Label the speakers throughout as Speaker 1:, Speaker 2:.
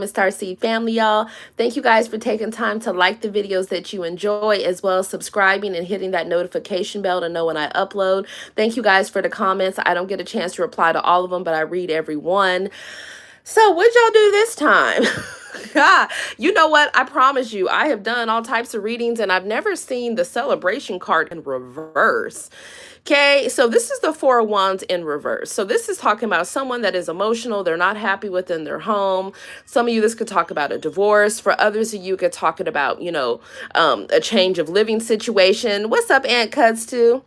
Speaker 1: Starseed family, y'all. Thank you guys for taking time to like the videos that you enjoy, as well as subscribing and hitting that notification bell to know when I upload. Thank you guys for the comments. I don't get a chance to reply to all of them, but I read every one. So what'd y'all do this time? God, you know what? I promise you, I have done all types of readings and I've never seen the celebration card in reverse. Okay, so this is the Four of Wands in reverse. So this is talking about someone that is emotional. They're not happy within their home. Some of you, this could talk about a divorce. For others of you, could talking about, a change of living situation. What's up, Aunt Cuts too?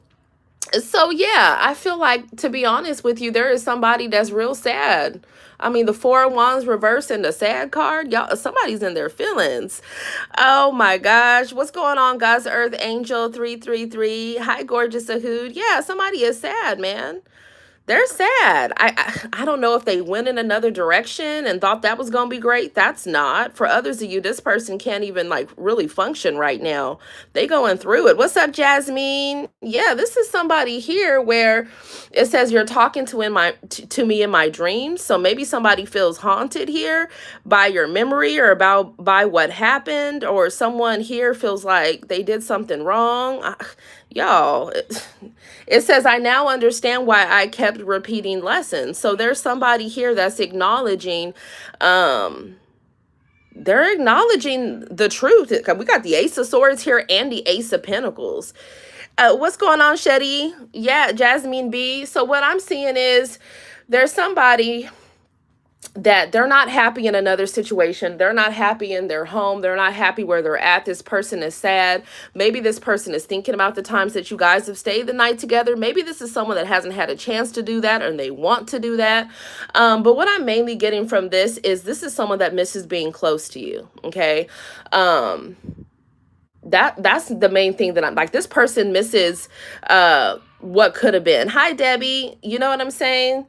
Speaker 1: So yeah, I feel like, to be honest with you, there is somebody that's real sad. I mean, the Four of Wands reverse and the sad card, y'all, somebody's in their feelings. Oh my gosh, what's going on, God's Earth Angel 333? Hi, gorgeous Ahood. Yeah, somebody is sad, man. They're sad. I don't know if they went in another direction and thought that was going to be great. That's not. For others of you, this person can't even like really function right now. They going through it. What's up, Jasmine? Yeah, this is somebody here where it says you're talking to me in my dreams. So maybe somebody feels haunted here by your memory or by what happened, or someone here feels like they did something wrong. Y'all, it says, I now understand why I kept repeating lessons. So there's somebody here that's acknowledging, they're acknowledging the truth. We got the Ace of Swords here and the Ace of Pentacles. What's going on, Shetty? Yeah, Jasmine B. So what I'm seeing is there's somebody that they're not happy in another situation. They're not happy in their home. They're not happy where they're at. This person is sad. Maybe this person is thinking about the times that you guys have stayed the night together. Maybe this is someone that hasn't had a chance to do that and they want to do that. But what I'm mainly getting from this is someone that misses being close to you. Okay. That's the main thing that I'm like, this person misses what could have been. Hi, Debbie. You know what I'm saying?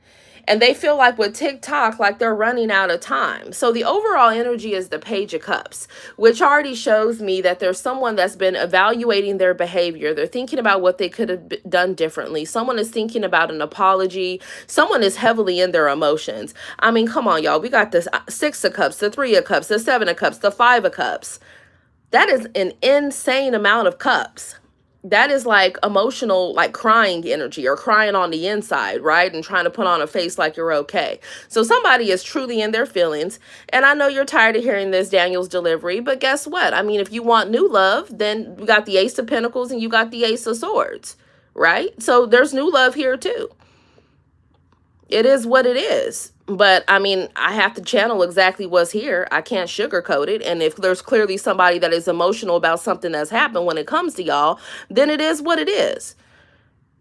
Speaker 1: And they feel like with TikTok, like they're running out of time. So the overall energy is the Page of Cups, which already shows me that there's someone that's been evaluating their behavior. They're thinking about what they could have done differently. Someone is thinking about an apology. Someone is heavily in their emotions. I mean, come on, y'all. We got this Six of Cups, the Three of Cups, the Seven of Cups, the Five of Cups. That is an insane amount of cups. That is like emotional, like crying energy or crying on the inside, right? And trying to put on a face like you're okay. So somebody is truly in their feelings. And I know you're tired of hearing this, Daniel's delivery, but guess what? I mean, if you want new love, then we got the Ace of Pentacles and you got the Ace of Swords, right? So there's new love here too. It is what it is. But I mean, I have to channel exactly what's here. I can't sugarcoat it. And if there's clearly somebody that is emotional about something that's happened when it comes to y'all, then it is what it is.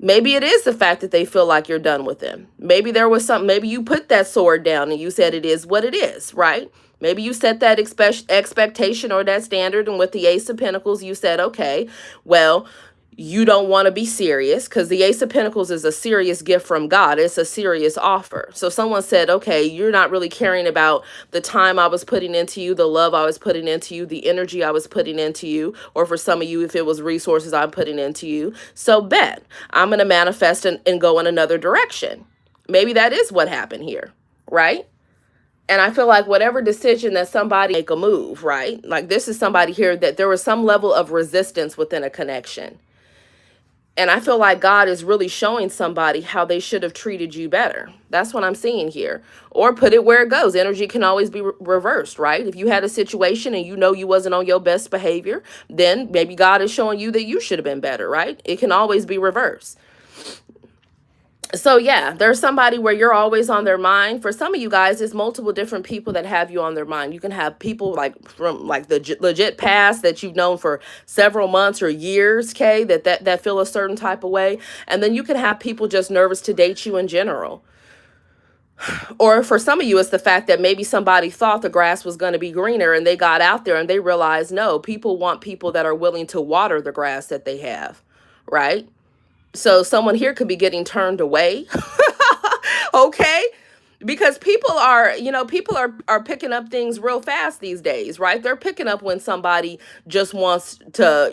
Speaker 1: Maybe it is the fact that they feel like you're done with them. Maybe there was something, maybe you put that sword down and you said it is what it is, right? Maybe you set that expectation or that standard, and with the Ace of Pentacles, you said, okay, well, you don't want to be serious, because the Ace of Pentacles is a serious gift from God. It's a serious offer. So someone said, okay, you're not really caring about the time I was putting into you, the love I was putting into you, the energy I was putting into you, or for some of you, if it was resources I'm putting into you. So bet I'm going to manifest and go in another direction. Maybe that is what happened here, right? And I feel like whatever decision that somebody make a move, right? Like this is somebody here that there was some level of resistance within a connection. And I feel like God is really showing somebody how they should have treated you better. That's what I'm seeing here. Or put it where it goes. Energy can always be reversed, right? If you had a situation and you know you wasn't on your best behavior, then maybe God is showing you that you should have been better, right? It can always be reversed. So yeah, there's somebody where you're always on their mind. For some of you guys, it's multiple different people that have you on their mind. You can have people like from like the legit past that you've known for several months or years, okay, that feel a certain type of way. And then you can have people just nervous to date you in general. Or for some of you, it's the fact that maybe somebody thought the grass was going to be greener and they got out there and they realized, no, people want people that are willing to water the grass that they have, right? So someone here could be getting turned away. Okay? Because people are picking up things real fast these days, right? They're picking up when somebody just wants to,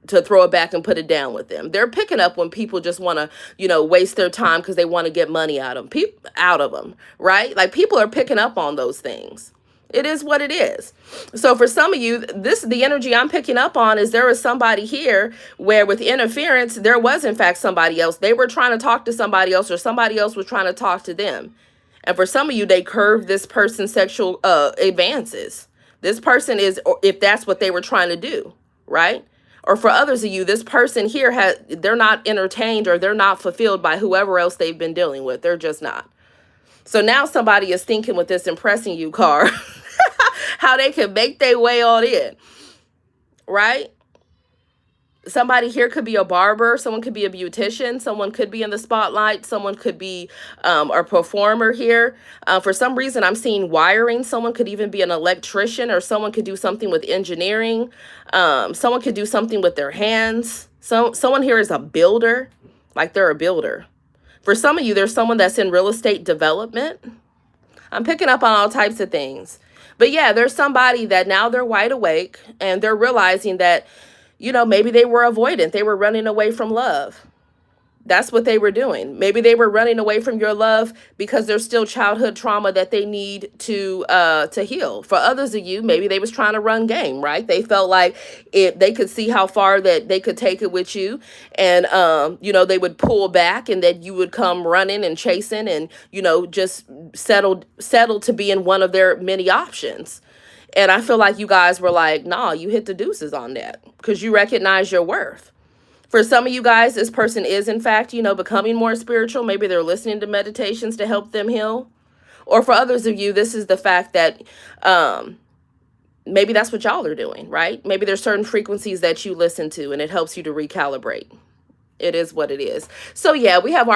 Speaker 1: to throw it back and put it down with them. They're picking up when people just want to, waste their time because they want to get money out of them, right? Like people are picking up on those things. It is what it is. So for some of you, the energy I'm picking up on is there was somebody here where with interference, there was in fact somebody else. They were trying to talk to somebody else, or somebody else was trying to talk to them. And for some of you, they curved this person's sexual advances. This person is, or if that's what they were trying to do, right? Or for others of you, this person here they're not entertained, or they're not fulfilled by whoever else they've been dealing with. They're just not. So now somebody is thinking with this impressing you card, how they can make their way on in, right? Somebody here could be a barber, someone could be a beautician, someone could be in the spotlight, someone could be a performer here. For some reason, I'm seeing wiring. Someone could even be an electrician, or someone could do something with engineering. Someone could do something with their hands. Someone here is a builder, like they're a builder. For some of you, there's someone that's in real estate development. I'm picking up on all types of things. But yeah, there's somebody that now they're wide awake and they're realizing that, maybe they were avoidant. They were running away from love. That's what they were doing. Maybe they were running away from your love because there's still childhood trauma that they need to heal. For others of you, maybe they was trying to run game, right? They felt like if they could see how far that they could take it with you, and they would pull back, and that you would come running and chasing, and just settle to be in one of their many options. And I feel like you guys were like, nah, you hit the deuces on that because you recognize your worth. For some of you guys, this person is, in fact, becoming more spiritual. Maybe they're listening to meditations to help them heal. Or for others of you, this is the fact that maybe that's what y'all are doing, right? Maybe there's certain frequencies that you listen to and it helps you to recalibrate. It is what it is. So yeah, we have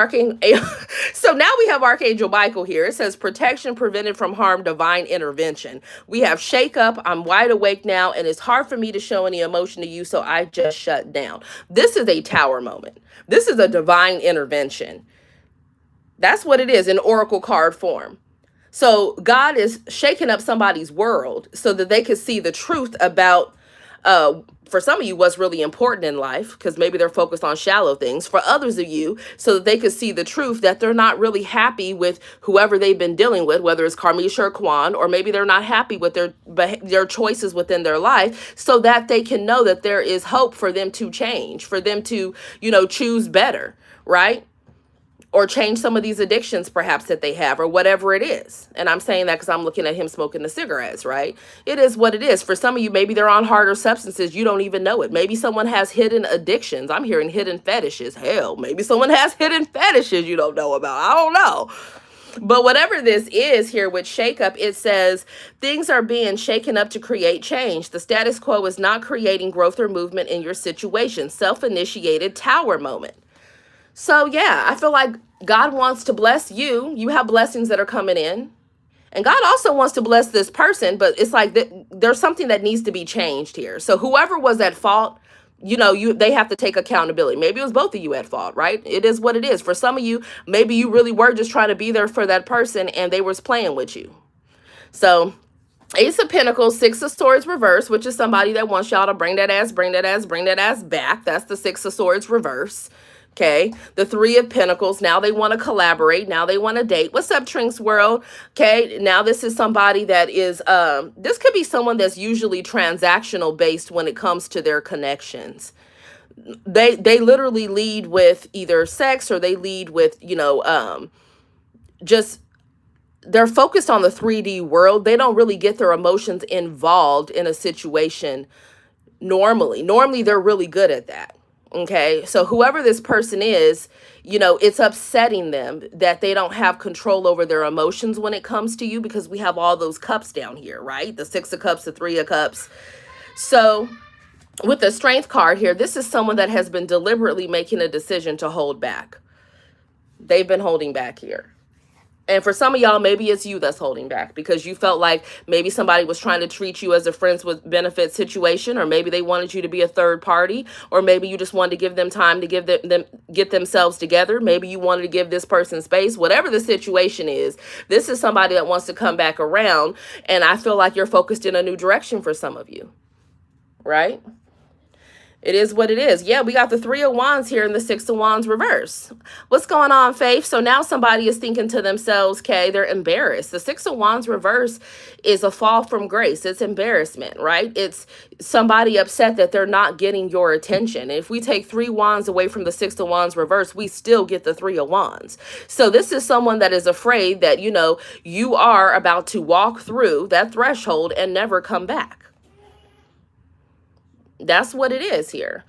Speaker 1: so now we have Archangel Michael here. It says protection, prevented from harm, divine intervention. We have shake up. I'm wide awake now, and it's hard for me to show any emotion to you, so I just shut down. This is a tower moment. This is a divine intervention. That's what it is in oracle card form. So God is shaking up somebody's world so that they can see the truth about for some of you, what's really important in life, because maybe they're focused on shallow things. For others of you, so that they could see the truth that they're not really happy with whoever they've been dealing with, whether it's Karmisha or Kwan, or maybe they're not happy with their choices within their life, so that they can know that there is hope for them to change, for them to, choose better, right? Or change some of these addictions perhaps that they have, or whatever it is. And I'm saying that because I'm looking at him smoking the cigarettes, right? It is what it is. For some of you, maybe they're on harder substances. You don't even know it. Maybe someone has hidden addictions. I'm hearing hidden fetishes. Hell, maybe someone has hidden fetishes you don't know about. I don't know. But whatever this is here with shake up, it says things are being shaken up to create change. The status quo is not creating growth or movement in your situation. Self-initiated tower moment. So yeah, I feel like God wants to bless you. You have blessings that are coming in. And God also wants to bless this person, but it's like there's something that needs to be changed here. So whoever was at fault, they have to take accountability. Maybe it was both of you at fault, right? It is what it is. For some of you, maybe you really were just trying to be there for that person and they was playing with you. So Ace of Pentacles, Six of Swords reverse, which is somebody that wants y'all to bring that ass back. That's the Six of Swords reverse. Okay, the Three of Pentacles, now they want to collaborate, now they want to date. What's up, Trinks World? Okay, now this is somebody that is, this could be someone that's usually transactional based when it comes to their connections. They literally lead with either sex, or they lead with, just, they're focused on the 3D world. They don't really get their emotions involved in a situation normally. Normally, they're really good at that. Okay, so whoever this person is, it's upsetting them that they don't have control over their emotions when it comes to you, because we have all those cups down here, right? The Six of Cups, the Three of Cups. So with the Strength card here, this is someone that has been deliberately making a decision to hold back. They've been holding back here. And for some of y'all, maybe it's you that's holding back because you felt like maybe somebody was trying to treat you as a friends with benefit situation, or maybe they wanted you to be a third party, or maybe you just wanted to give them time to give them get themselves together. Maybe you wanted to give this person space. Whatever the situation is, this is somebody that wants to come back around. And I feel like you're focused in a new direction for some of you, right? It is what it is. Yeah, we got the Three of Wands here and the Six of Wands reverse. What's going on, Faith? So now somebody is thinking to themselves, okay, they're embarrassed. The Six of Wands reverse is a fall from grace. It's embarrassment, right? It's somebody upset that they're not getting your attention. If we take 3 wands away from the Six of Wands reverse, we still get the Three of Wands. So this is someone that is afraid that, you know, you are about to walk through that threshold and never come back. That's what it is here.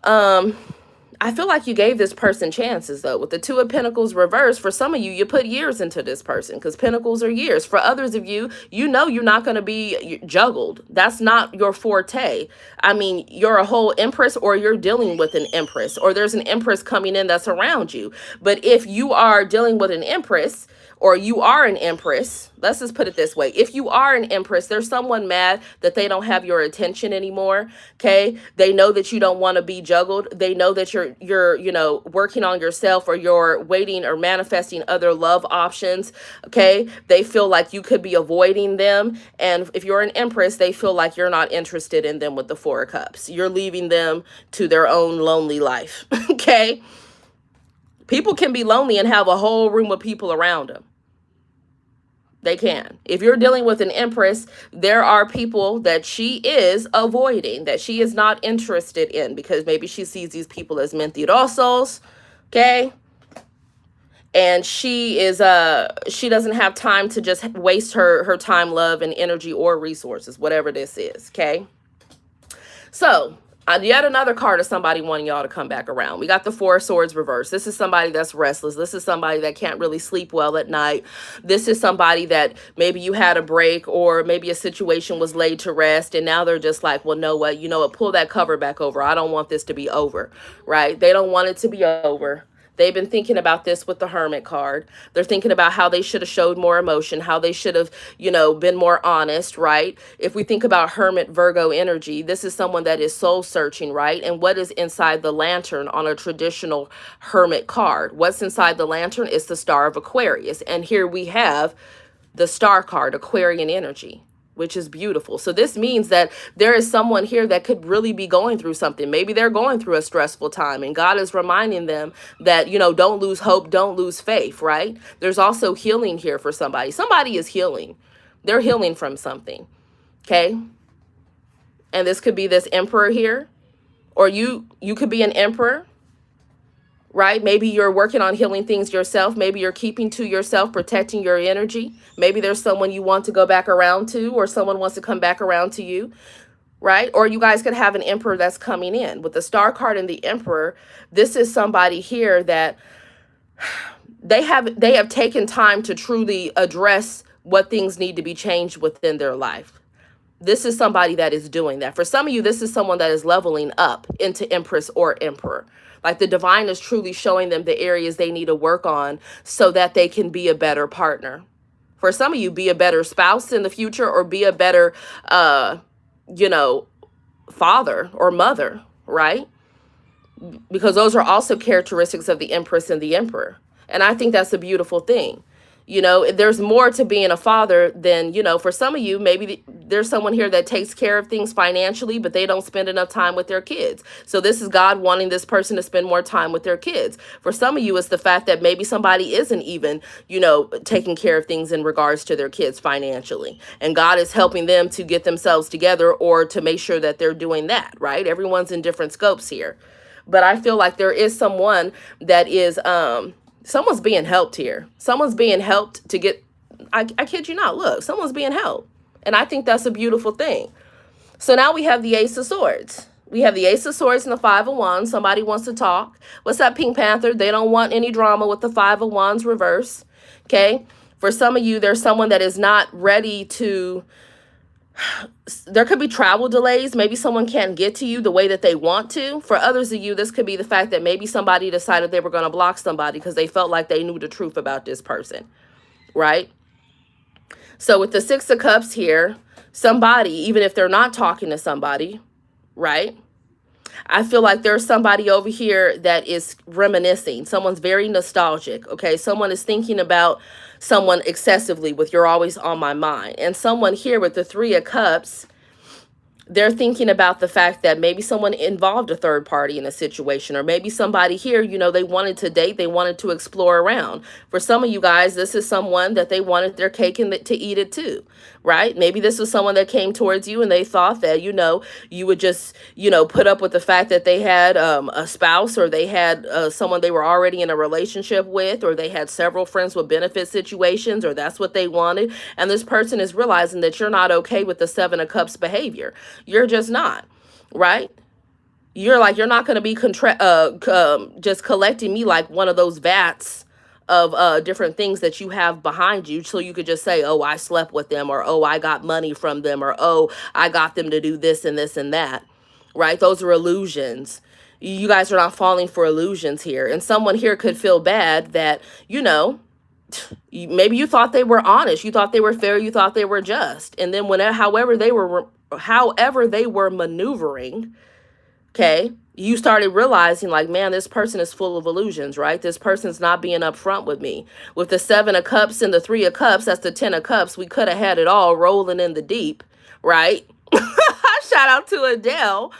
Speaker 1: I feel like you gave this person chances though. With the Two of Pentacles reversed, for some of you, you put years into this person because Pentacles are years. For others of you, you know you're not going to be juggled. That's not your forte. I mean, you're a whole Empress, or you're dealing with an Empress, or there's an Empress coming in that's around you. But if you are dealing with an Empress, or you are an Empress, let's just put it this way. If you are an Empress, there's someone mad that they don't have your attention anymore, okay? They know that you don't want to be juggled. They know that you're, you know, working on yourself, or you're waiting or manifesting other love options, okay? They feel like you could be avoiding them. And if you're an Empress, they feel like you're not interested in them with the Four of Cups. You're leaving them to their own lonely life, okay? People can be lonely and have a whole room of people around them. They can. If you're dealing with an Empress, there are people that she is avoiding, that she is not interested in, because maybe she sees these people as mentirosos, okay? And she doesn't have time to just waste her time, love, and energy, or resources, whatever this is, okay? So, yet another card of somebody wanting y'all to come back around. We got the Four of Swords reverse. This is somebody that's restless. This is somebody that can't really sleep well at night. This is somebody that maybe you had a break, or maybe a situation was laid to rest, and now they're just like, well, know what? You know what? Pull that cover back over. I don't want this to be over, right? They don't want it to be over. They've been thinking about this with the Hermit card. They're thinking about how they should have showed more emotion, how they should have, you know, been more honest, right? If we think about Hermit Virgo energy, this is someone that is soul searching, right? And what is inside the lantern on a traditional Hermit card? What's inside the lantern is the Star of Aquarius. And here we have the Star card, Aquarian energy, which is beautiful. So this means that there is someone here that could really be going through something. Maybe they're going through a stressful time, and God is reminding them that, you know, don't lose hope, don't lose faith, right? There's also healing here for somebody. Somebody is healing. They're healing from something, okay? And this could be this Emperor here, or you could be an Emperor, right? Maybe you're working on healing things yourself. Maybe you're keeping to yourself, protecting your energy. Maybe there's someone you want to go back around to, or someone wants to come back around to you, right? Or you guys could have an Emperor that's coming in. With the Star card and the Emperor, this is somebody here that they have taken time to truly address what things need to be changed within their life. This is somebody that is doing that. For some of you, this is someone that is leveling up into Empress or Emperor. Like the divine is truly showing them the areas they need to work on so that they can be a better partner. For some of you, be a better spouse in the future, or be a better, you know, father or mother, right? Because those are also characteristics of the Empress and the Emperor. And I think that's a beautiful thing. You know, there's more to being a father than, you know, for some of you, maybe there's someone here that takes care of things financially, but they don't spend enough time with their kids. So this is God wanting this person to spend more time with their kids. For some of you, it's the fact that maybe somebody isn't even, you know, taking care of things in regards to their kids financially. And God is helping them to get themselves together, or to make sure that they're doing that, right? Everyone's in different scopes here. But I feel like there is someone that is, someone's being helped here. Someone's being helped to get, I kid you not, look, someone's being helped. And I think that's a beautiful thing. So now we have the Ace of Swords. We have the Ace of Swords and the Five of Wands. Somebody wants to talk. What's up, Pink Panther? They don't want any drama with the Five of Wands reverse. Okay. For some of you, there's someone that is not ready to, there could be travel delays. Maybe someone can't get to you the way that they want to. For others of you, this could be the fact that maybe somebody decided they were going to block somebody because they felt like they knew the truth about this person, right? So with the Six of Cups here, somebody, even if they're not talking to somebody, right? I feel like there's somebody over here that is reminiscing. Someone's very nostalgic, okay? Someone is thinking about someone excessively with "you're always on my mind." And someone here with the Three of Cups, they're thinking about the fact that maybe someone involved a third party in a situation, or maybe somebody here, they wanted to date, they wanted to explore around. For some of you guys, this is someone that they wanted their cake and to eat it too, right? Maybe this was someone that came towards you and they thought that, you would just, put up with the fact that they had a spouse, or they had someone they were already in a relationship with, or they had several friends with benefit situations, or that's what they wanted. And this person is realizing that you're not okay with the Seven of Cups behavior. You're just not, right? You're not going to be just collecting me like one of those vats of different things that you have behind you, so you could just say, oh, I slept with them, or oh, I got money from them, or oh, I got them to do this and this and that, right? Those are illusions. You guys are not falling for illusions here. And someone here could feel bad that, maybe you thought they were honest, you thought they were fair, you thought they were just, and then however they were maneuvering, okay, you started realizing like, man, this person is full of illusions, right? This person's not being upfront with me. With the Seven of Cups and the Three of Cups, that's the 10 of Cups. We could have had it all rolling in the deep, right? Shout out to Adele.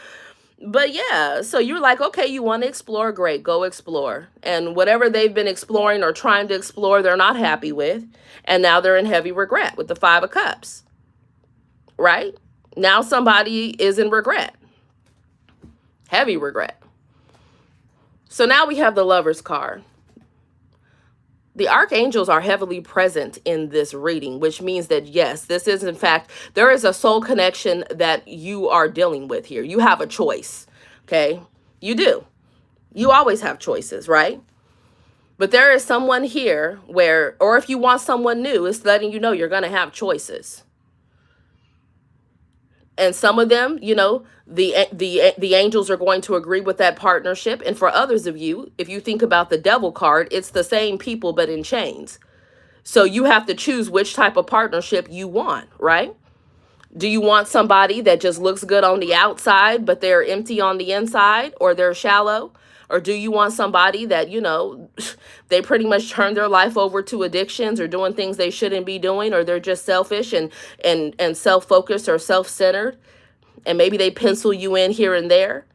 Speaker 1: But yeah, so you're like, okay, you want to explore, great, go explore. And whatever they've been exploring or trying to explore, they're not happy with. And now they're in heavy regret with the Five of Cups, right? Now somebody is in regret. Heavy regret. So now we have the Lover's card. The archangels are heavily present in this reading, which means that, yes, this is, in fact, there is a soul connection that you are dealing with here. You have a choice, okay? You do. You always have choices, right? But there is someone here where, or if you want someone new, it's letting you know you're going to have choices. And some of them, the angels are going to agree with that partnership. And for others of you, if you think about the Devil card, it's the same people, but in chains. So you have to choose which type of partnership you want, right? Do you want somebody that just looks good on the outside, but they're empty on the inside, or they're shallow? Or do you want somebody that, they pretty much turn their life over to addictions or doing things they shouldn't be doing, or they're just selfish and self-focused or self-centered, and maybe they pencil you in here and there?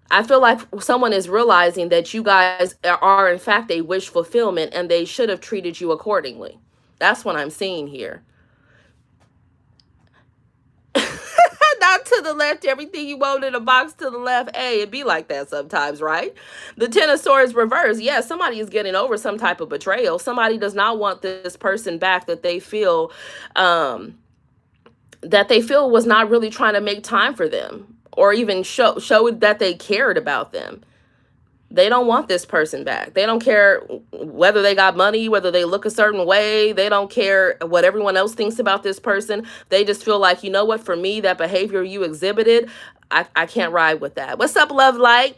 Speaker 1: I feel like someone is realizing that you guys are, in fact, a wish fulfillment, and they should have treated you accordingly. That's what I'm seeing here. Not to the left, everything you want in a box to the left. Hey, it be like that sometimes, right? The Ten of Swords reverse. Yeah, somebody is getting over some type of betrayal. Somebody does not want this person back that they feel was not really trying to make time for them, or even show that they cared about them. They don't want this person back. They don't care whether they got money, whether they look a certain way. They don't care what everyone else thinks about this person. They just feel like, you know what, for me, that behavior you exhibited, I can't ride with that. What's up, Love Light?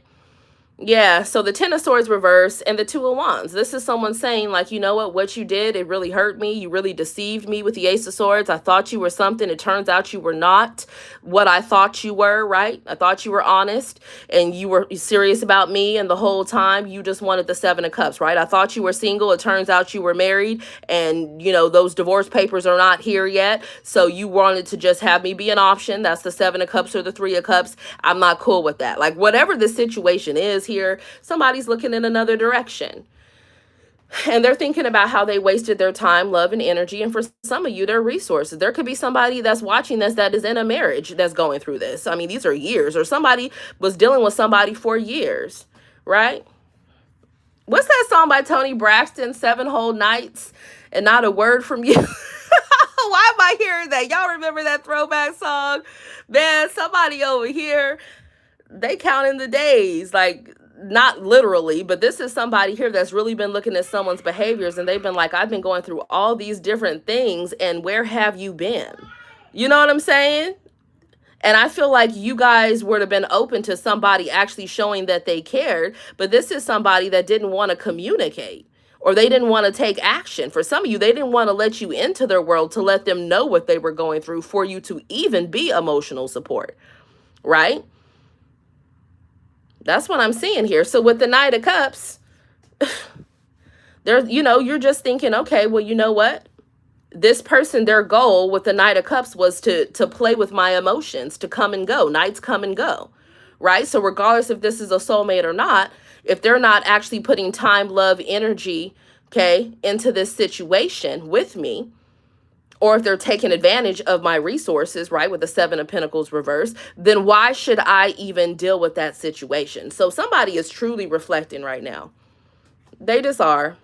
Speaker 1: Yeah, so the Ten of Swords reverse and the Two of Wands. This is someone saying, like, you know what you did, it really hurt me. You really deceived me with the Ace of Swords. I thought you were something. It turns out you were not what I thought you were, right? I thought you were honest and you were serious about me, and the whole time you just wanted the Seven of Cups, right? I thought you were single. It turns out you were married, and, those divorce papers are not here yet. So you wanted to just have me be an option. That's the Seven of Cups or the Three of Cups. I'm not cool with that. Like, whatever the situation is here, somebody's looking in another direction, and they're thinking about how they wasted their time, love, and energy. And for some of you, their resources. There could be somebody that's watching this that is in a marriage that's going through this. I mean, these are years, or somebody was dealing with somebody for years, right? What's that song by Tony Braxton, 7 Whole Nights and Not a Word from You? Why am I hearing that? Y'all remember that throwback song? Man, somebody over here, they counting the days, like, not literally, but this is somebody here that's really been looking at someone's behaviors, and they've been like, I've been going through all these different things, and where have you been? You know what I'm saying? And I feel like you guys would have been open to somebody actually showing that they cared, but this is somebody that didn't want to communicate, or they didn't want to take action. For some of you, they didn't want to let you into their world to let them know what they were going through for you to even be emotional support, right? That's what I'm seeing here. So with the Knight of Cups, you're just thinking, okay, well, you know what? This person, their goal with the Knight of Cups was to play with my emotions, to come and go. Knights come and go, right? So regardless if this is a soulmate or not, if they're not actually putting time, love, energy, okay, into this situation with me, or if they're taking advantage of my resources, right, with the Seven of Pentacles reverse, then why should I even deal with that situation? So somebody is truly reflecting right now. They just are.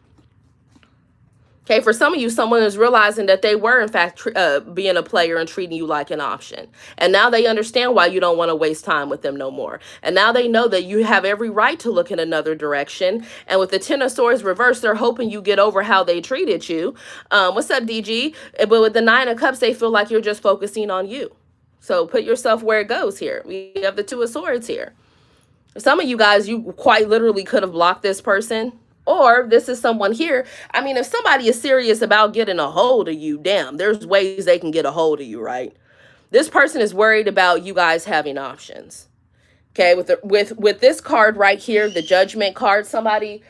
Speaker 1: Okay, for some of you, someone is realizing that they were, in fact, being a player and treating you like an option. And now they understand why you don't want to waste time with them no more. And now they know that you have every right to look in another direction. And with the Ten of Swords reversed, they're hoping you get over how they treated you. What's up, DG? But with the Nine of Cups, they feel like you're just focusing on you. So put yourself where it goes here. We have the Two of Swords here. Some of you guys, you quite literally could have blocked this person. Or this is someone here. I mean, if somebody is serious about getting a hold of you, damn, there's ways they can get a hold of you, right? This person is worried about you guys having options. Okay, with this card right here, the Judgment card, somebody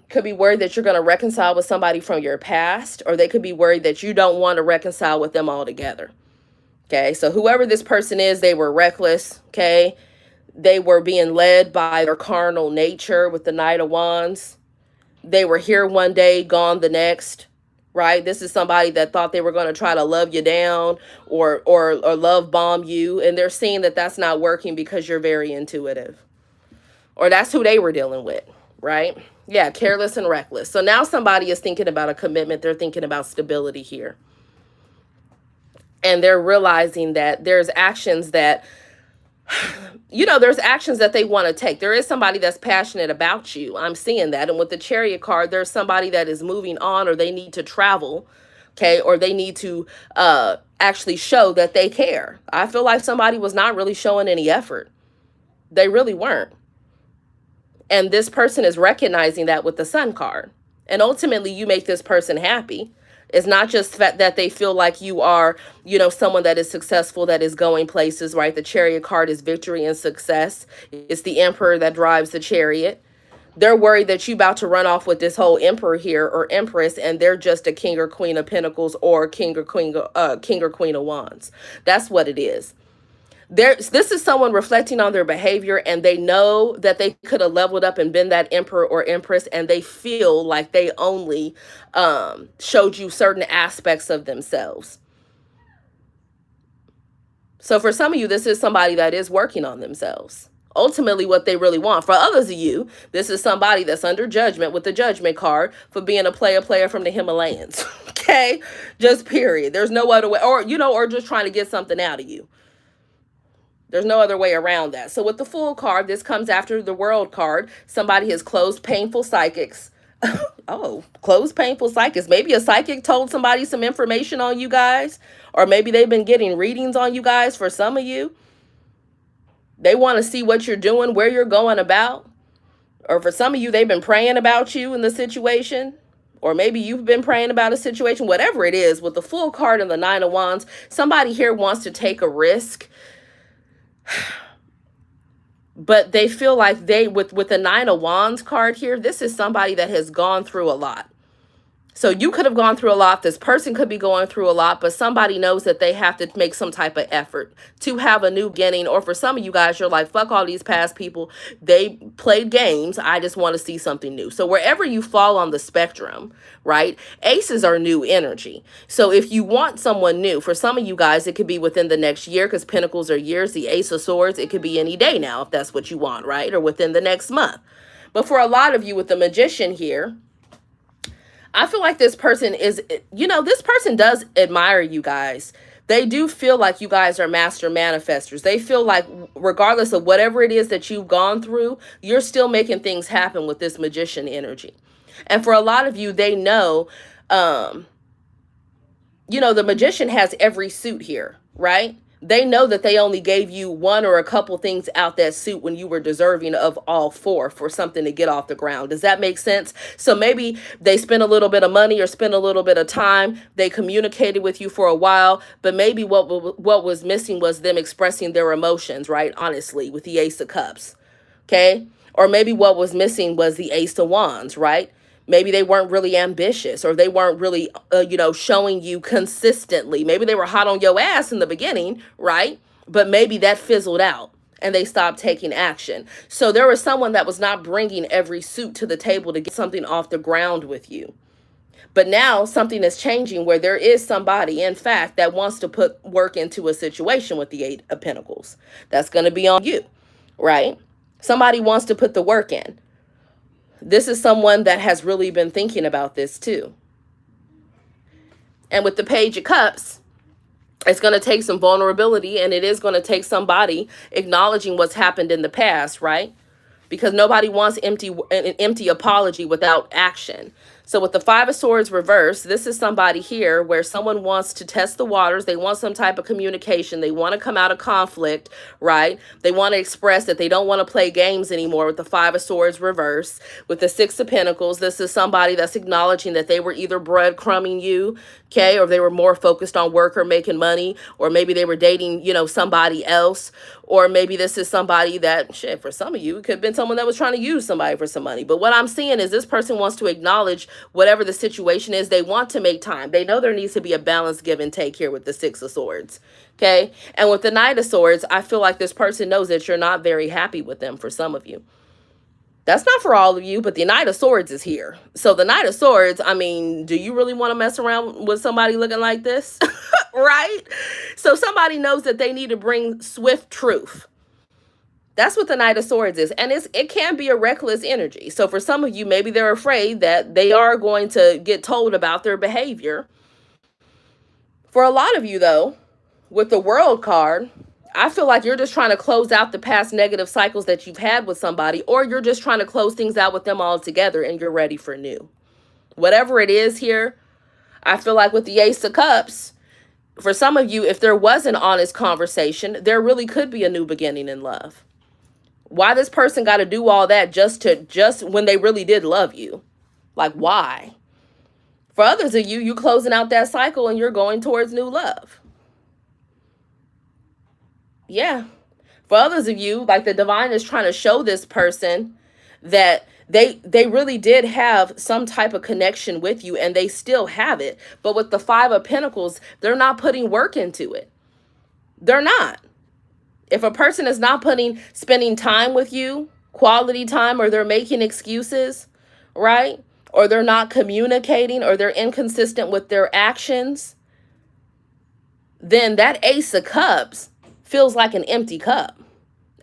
Speaker 1: could be worried that you're going to reconcile with somebody from your past, or they could be worried that you don't want to reconcile with them altogether. Okay, so whoever this person is, they were reckless, okay? They were being led by their carnal nature with the Knight of Wands. They were here one day, gone the next, right? This is somebody that thought they were going to try to love you down or love bomb you. And they're seeing that that's not working because you're very intuitive. Or that's who they were dealing with, right? Yeah, careless and reckless. So now somebody is thinking about a commitment. They're thinking about stability here. And they're realizing that there's actions that there's actions that they want to take. There is somebody that's passionate about you. I'm seeing that. And with the Chariot card, there's somebody that is moving on, or they need to travel, okay, or they need to actually show that they care. I feel like somebody was not really showing any effort. They really weren't. And this person is recognizing that with the Sun card. And ultimately, you make this person happy. It's not just that they feel like you are, someone that is successful, that is going places, right? The Chariot card is victory and success. It's the Emperor that drives the chariot. They're worried that you about to run off with this whole Emperor here or Empress, and they're just a King or Queen of Pentacles or King or Queen of Wands. That's what it is. This is someone reflecting on their behavior, and they know that they could have leveled up and been that Emperor or Empress, and they feel like they only showed you certain aspects of themselves. So for some of you, this is somebody that is working on themselves. Ultimately, what they really want. For others of you, this is somebody that's under judgment with the Judgment card for being a player from the Himalayas. Okay? Just period. There's no other way. Or just trying to get something out of you. There's no other way around that. So with the Fool card, this comes after the World card. Somebody has closed painful psychics. Oh, closed painful psychics. Maybe a psychic told somebody some information on you guys. Or maybe they've been getting readings on you guys for some of you. They want to see what you're doing, where you're going about. Or for some of you, they've been praying about you in the situation. Or maybe you've been praying about a situation. Whatever it is, with the Fool card and the Nine of Wands, somebody here wants to take a risk. But they feel like with the Nine of Wands card here, this is somebody that has gone through a lot. So you could have gone through a lot. This person could be going through a lot, but somebody knows that they have to make some type of effort to have a new beginning. Or for some of you guys, you're like, fuck all these past people. They played games. I just want to see something new. So wherever you fall on the spectrum, right? Aces are new energy. So if you want someone new, for some of you guys, it could be within the next year, because Pentacles are years. The Ace of Swords, it could be any day now if that's what you want, right? Or within the next month. But for a lot of you with the Magician here, I feel like this person is, this person does admire you guys. They do feel like you guys are master manifestors. They feel like regardless of whatever it is that you've gone through, you're still making things happen with this Magician energy. And for a lot of you, they know, the Magician has every suit here, right? They know that they only gave you one or a couple things out that suit when you were deserving of all four for something to get off the ground. Does that make sense? So maybe they spent a little bit of money or spent a little bit of time. They communicated with you for a while, but maybe what was missing was them expressing their emotions, right? Honestly, with the Ace of Cups, okay? Or maybe what was missing was the Ace of Wands, right? Maybe they weren't really ambitious, or they weren't really, showing you consistently. Maybe they were hot on your ass in the beginning, right? But maybe that fizzled out and they stopped taking action. So there was someone that was not bringing every suit to the table to get something off the ground with you. But now something is changing where there is somebody, in fact, that wants to put work into a situation with the Eight of Pentacles. That's going to be on you, right? Somebody wants to put the work in. This is someone that has really been thinking about this too. And with the Page of Cups, it's going to take some vulnerability, and it is going to take somebody acknowledging what's happened in the past, right? Because nobody wants an empty apology without action. So with the Five of Swords reversed, this is somebody here where someone wants to test the waters. They want some type of communication. They want to come out of conflict, right? They want to express that they don't want to play games anymore with the Five of Swords reversed. With the Six of Pentacles, this is somebody that's acknowledging that they were either breadcrumbing you, okay, or they were more focused on work or making money, or maybe they were dating, somebody else, or maybe this is somebody that, shit, for some of you, it could have been someone that was trying to use somebody for some money. But what I'm seeing is this person wants to acknowledge whatever the situation is. They want to make time. They know there needs to be a balanced give and take here with the Six of Swords, okay? And with the Knight of Swords, I feel like this person knows that you're not very happy with them for some of you. That's not for all of you, but the Knight of Swords is here. So the Knight of Swords, I mean, do you really want to mess around with somebody looking like this? Right? So somebody knows that they need to bring swift truth. That's what the Knight of Swords is. And it can be a reckless energy. So for some of you, maybe they're afraid that they are going to get told about their behavior. For a lot of you, though, with the World card, I feel like you're just trying to close out the past negative cycles that you've had with somebody, or you're just trying to close things out with them altogether and you're ready for new. Whatever it is here, I feel like with the Ace of Cups, for some of you, if there was an honest conversation, there really could be a new beginning in love. Why this person got to do all that just when they really did love you? Like, why? For others of you, you closing out that cycle and you're going towards new love. Yeah. For others of you, like the divine is trying to show this person that they really did have some type of connection with you, and they still have it. But with the Five of Pentacles, they're not putting work into it. They're not. If a person is not spending time with you, quality time, or they're making excuses, right? Or they're not communicating, or they're inconsistent with their actions, then that Ace of Cups feels like an empty cup.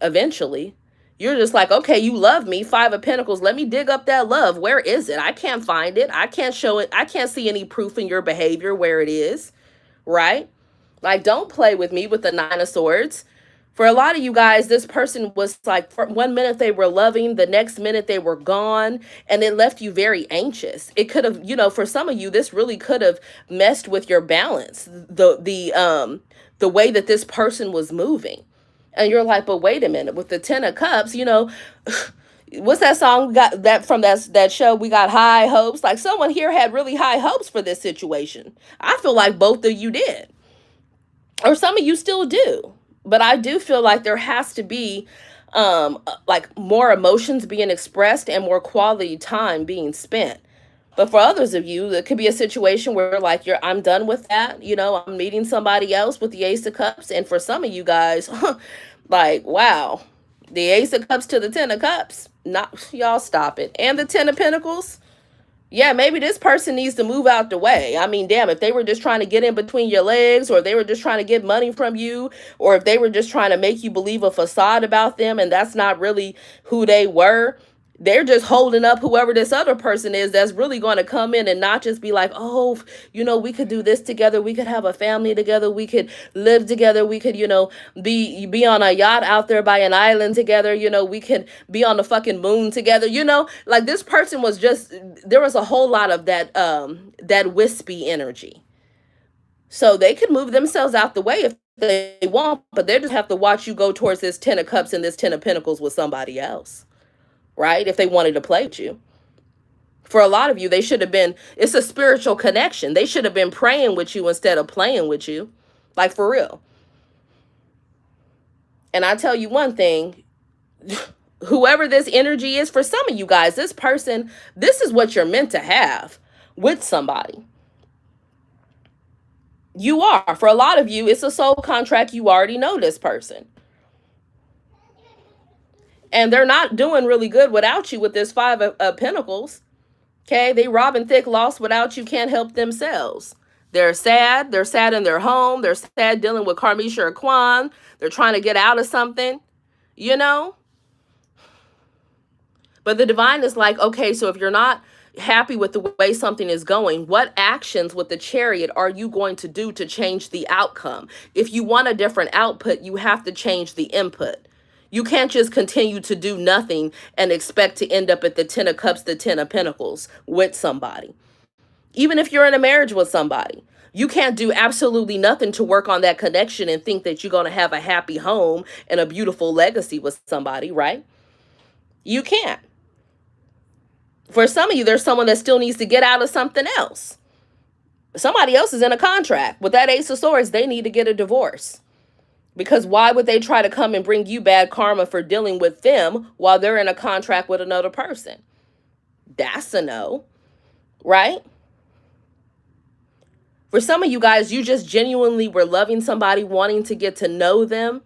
Speaker 1: Eventually, you're just like, okay, you love me, Five of Pentacles. Let me dig up that love. Where is it? I can't find it. I can't show it. I can't see any proof in your behavior where it is, right? Like, don't play with me with the Nine of Swords. For a lot of you guys, this person was like, for 1 minute they were loving, the next minute they were gone, and it left you very anxious. It could have, for some of you, this really could have messed with your balance, the way that this person was moving. And you're like, but wait a minute, with the Ten of Cups, what's that song we got that from that show? We got high hopes. Like, someone here had really high hopes for this situation. I feel like both of you did, or some of you still do. But I do feel like there has to be like more emotions being expressed and more quality time being spent. But for others of you, it could be a situation where like I'm done with that. I'm meeting somebody else with the Ace of Cups. And for some of you guys, like, wow, the Ace of Cups to the Ten of Cups. Y'all stop it. And the Ten of Pentacles. Yeah, maybe this person needs to move out the way. I mean, damn, if they were just trying to get in between your legs, or they were just trying to get money from you, or if they were just trying to make you believe a facade about them and that's not really who they were, they're just holding up whoever this other person is that's really going to come in and not just be like, oh, we could do this together. We could have a family together. We could live together. We could, be on a yacht out there by an island together. We could be on the fucking moon together. Like this person was just, there was a whole lot of that wispy energy. So they could move themselves out the way if they want, but they just have to watch you go towards this Ten of Cups and this Ten of Pentacles with somebody else. Right? If they wanted to play with you. For a lot of you, they should have been, it's a spiritual connection. They should have been praying with you instead of playing with you. Like, for real. And I tell you one thing, whoever this energy is, for some of you guys, this person, this is what you're meant to have with somebody. You are. For a lot of you, it's a soul contract. You already know this person. And they're not doing really good without you with this Five of Pentacles. Okay, they robbing thick lost without you, can't help themselves. They're sad. They're sad in their home. They're sad dealing with Karmisha or Kwan. They're trying to get out of something, you know? But the divine is like, okay, so if you're not happy with the way something is going, what actions with the Chariot are you going to do to change the outcome? If you want a different output, you have to change the input. You can't just continue to do nothing and expect to end up at the 10 of Cups, the 10 of Pentacles with somebody. Even if you're in a marriage with somebody, you can't do absolutely nothing to work on that connection and think that you're going to have a happy home and a beautiful legacy with somebody, right? You can't. For some of you, there's someone that still needs to get out of something else. Somebody else is in a contract. With that Ace of Swords, they need to get a divorce. Because why would they try to come and bring you bad karma for dealing with them while they're in a contract with another person? That's a no, right? For some of you guys, you just genuinely were loving somebody, wanting to get to know them,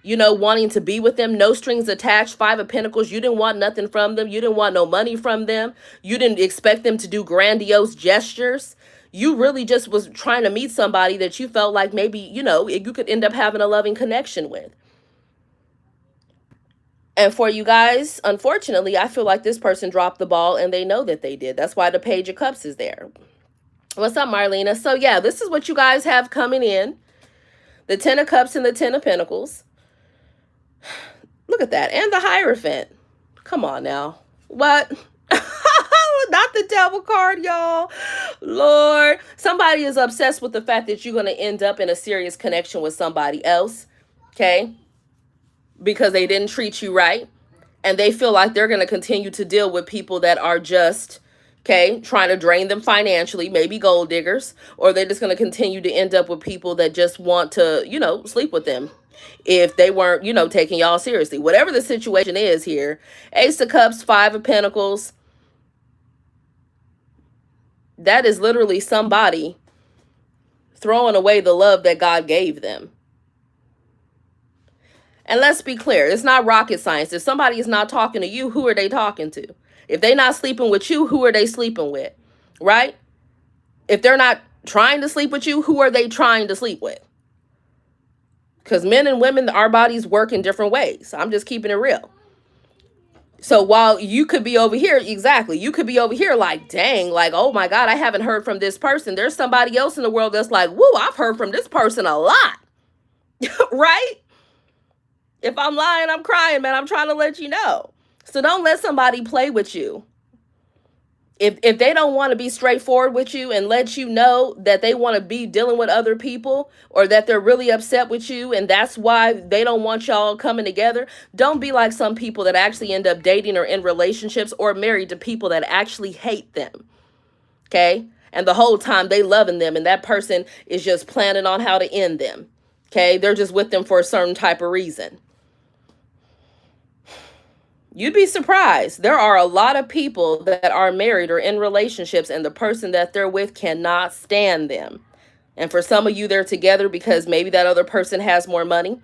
Speaker 1: you know, wanting to be with them, no strings attached, Five of Pentacles. You didn't want nothing from them. You didn't want no money from them. You didn't expect them to do grandiose gestures. You really just was trying to meet somebody that you felt like maybe, you know, you could end up having a loving connection with. And for you guys, unfortunately, I feel like this person dropped the ball and they know that they did. That's why the Page of Cups is there. What's up, Marlena? So yeah, this is what you guys have coming in. The 10 of Cups and the 10 of Pentacles. Look at that. And the Hierophant. Come on now. What? Not the Devil card, y'all. Lord. Somebody is obsessed with the fact that you're going to end up in a serious connection with somebody else. Okay? Because they didn't treat you right. And they feel like they're going to continue to deal with people that are just, okay, trying to drain them financially, maybe gold diggers. Or they're just going to continue to end up with people that just want to, you know, sleep with them. If they weren't, you know, taking y'all seriously. Whatever the situation is here. Ace of Cups, Five of Pentacles. That is literally somebody throwing away the love that God gave them. And let's be clear, it's not rocket science. If somebody is not talking to you, who are they talking to? If they're not sleeping with you, who are they sleeping with? Right? If they're not trying to sleep with you, who are they trying to sleep with? Because men and women, our bodies work in different ways. I'm just keeping it real. So while you could be over here, exactly, you could be over here like, dang, like, oh my God, I haven't heard from this person. There's somebody else in the world that's like, woo, I've heard from this person a lot. Right? If I'm lying, I'm crying, man. I'm trying to let you know. So don't let somebody play with you. If they don't want to be straightforward with you and let you know that they want to be dealing with other people, or that they're really upset with you and that's why they don't want y'all coming together, don't be like some people that actually end up dating or in relationships or married to people that actually hate them. Okay? And the whole time they loving them and that person is just planning on how to end them. Okay? They're just with them for a certain type of reason. You'd be surprised. There are a lot of people that are married or in relationships and the person that they're with cannot stand them. And for some of you, they're together because maybe that other person has more money.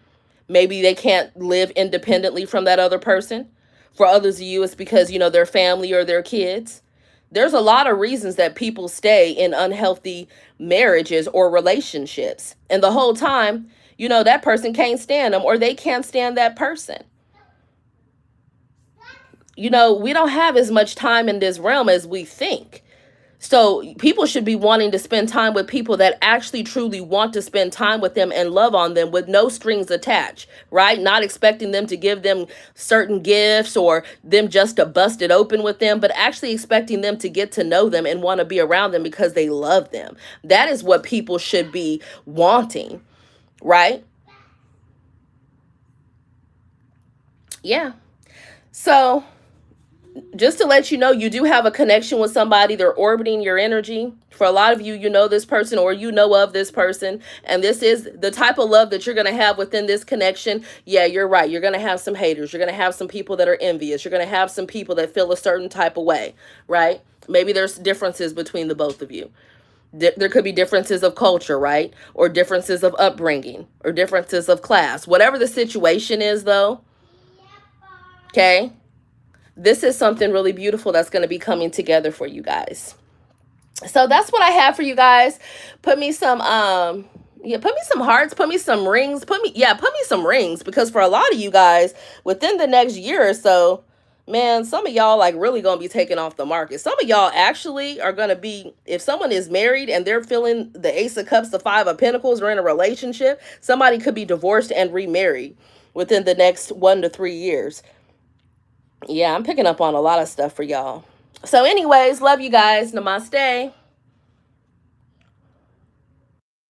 Speaker 1: Maybe they can't live independently from that other person. For others of you, it's because, you know, their family or their kids. There's a lot of reasons that people stay in unhealthy marriages or relationships. And the whole time, you know, that person can't stand them or they can't stand that person. You know, we don't have as much time in this realm as we think. So people should be wanting to spend time with people that actually truly want to spend time with them and love on them with no strings attached, right? Not expecting them to give them certain gifts or them just to bust it open with them, but actually expecting them to get to know them and want to be around them because they love them. That is what people should be wanting, right? Yeah. So just to let you know, you do have a connection with somebody. They're orbiting your energy. For a lot of you, you know this person or you know of this person. And this is the type of love that you're going to have within this connection. Yeah, you're right. You're going to have some haters. You're going to have some people that are envious. You're going to have some people that feel a certain type of way, right? Maybe there's differences between the both of you. There could be differences of culture, right? Or differences of upbringing or differences of class. Whatever the situation is, though, okay? This is something really beautiful that's going to be coming together for you guys. So that's what I have for you guys. Put me some yeah, put me some hearts, put me some rings, put me some rings, because for a lot of you guys within the next year or so, man, some of y'all like really going to be taken off the market. Some of y'all actually are going to be, if someone is married and they're feeling the Ace of Cups, the Five of Pentacles, or in a relationship, somebody could be divorced and remarried within the next 1 to 3 years. Yeah, I'm picking up on a lot of stuff for y'all. So anyways, love you guys. Namaste.